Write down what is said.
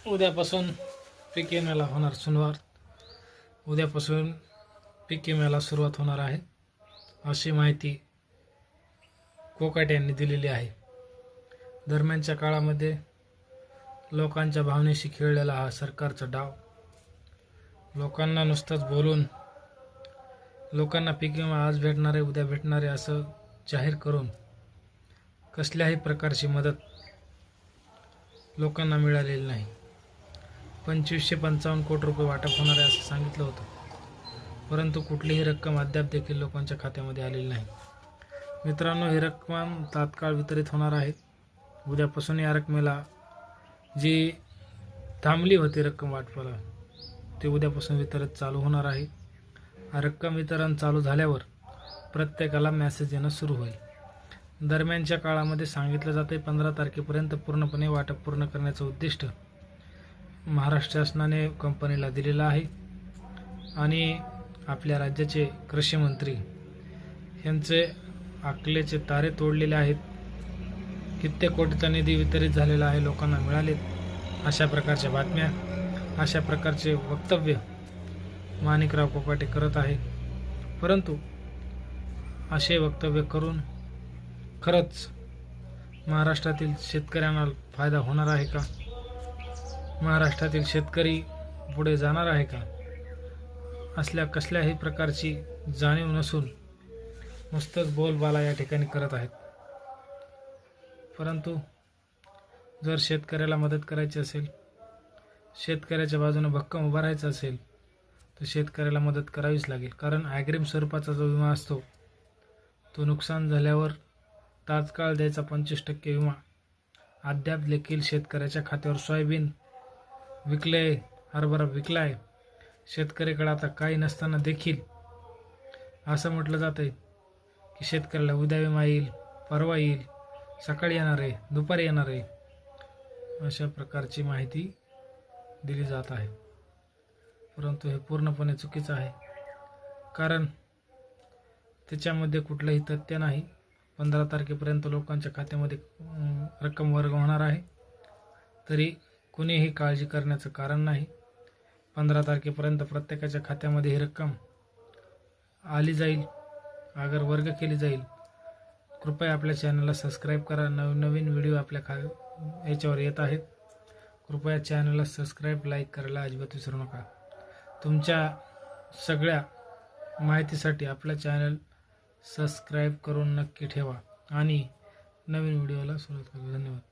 उद्यापासून पीक विम्याला होणार सुरुवात. उद्यापासून पीक विम्याला सुरुवात होणार आहे अशी माहिती कोकाटे यांनी दिलेली आहे. दरम्यानच्या काळामध्ये लोकांच्या भावनेशी खेळलेला हा सरकारचा डाव, लोकांना नुसतंच बोलून लोकांना पीक विमा आज भेटणार आहे उद्या भेटणार आहे असं जाहीर करून कसल्याही प्रकारची मदत लोकांना मिळालेली नाही. 2555 कोटी रुपये वाटप होणार आहे असं सांगितलं होतं, परंतु कुठलीही रक्कम अद्याप देखील लोकांच्या खात्यामध्ये आलेली नाही. मित्रांनो, ही रक्कम तात्काळ वितरित होणार आहे. उद्यापासून या रकमेला जी थांबली होती रक्कम वाटपाला ते उद्यापासून वितरित चालू होणार आहे. रक्कम वितरण चालू झाल्यावर प्रत्येकाला मेसेज येणं सुरू होईल. दरम्यानच्या काळामध्ये सांगितलं जाते 15 तारखेपर्यंत पूर्णपणे वाटप पूर्ण करण्याचं उद्दिष्ट महाराष्ट्र शासनाने कंपनीला दिलेलं आहे आणि आपल्या राज्याचे कृषी मंत्री यांचे आकलेचे तारे तोडलेले आहेत. कित्येक कोटीचा निधी वितरित झालेला आहे, लोकांना मिळालेत अशा प्रकारच्या बातम्या, अशा प्रकारचे वक्तव्य माणिकराव कोकाटे करत आहे. परंतु असे वक्तव्य करून खरंच महाराष्ट्रातील शेतकऱ्यांना फायदा होणार आहे का? महाराष्ट्रातील शेतकरी पुढे जाणार आहे का? असल्या कसल्याही प्रकारची जाणीव नसून नुसतंच बोलबाला या ठिकाणी करत आहेत. परंतु जर शेतकऱ्याला मदत करायची असेल, शेतकऱ्याच्या बाजूने भक्कम उभा राहायचं असेल तर शेतकऱ्याला मदत करावीच लागेल. कारण ॲग्रीम स्वरूपाचा जो विमा असतो तो नुकसान झाल्यावर तात्काळ द्यायचा 25% विमा अद्याप देखील शेतकऱ्याच्या खात्यावर सोयाबीन विकले, हरभरा विकलाय, शेतकऱ्याकडे आता काही नसताना देखील असं म्हटलं जातं की शेतकऱ्याला उद्या विमा येईल, परवा येईल, सकाळी येणार आहे, दुपारी येणार आहे, अशा प्रकारची माहिती दिली जात आहे. परंतु हे पूर्णपणे चुकीचं आहे, कारण त्याच्यामध्ये कुठलंही तथ्य नाही. 15 तारखेपर्यंत लोकांच्या खात्यामध्ये रक्कम वर्ग होणार आहे, तरी कुणीही काळजी करण्याचं कारण नाही. 15 तारखेपर्यंत प्रत्येकाच्या खात्यामध्ये ही रक्कम आली जाईल, अगर वर्ग केली जाईल. कृपया आपल्या चॅनलला सबस्क्राईब करा. नवीन व्हिडिओ आपल्या याच्यावर येत आहेत. कृपया चॅनलला सबस्क्राईब, लाईक करायला अजिबात विसरू नका. तुमच्या सगळ्या माहितीसाठी आपला चॅनल सबस्क्राईब करून नक्की ठेवा आणि नवीन व्हिडिओला सुरुवात करू. धन्यवाद.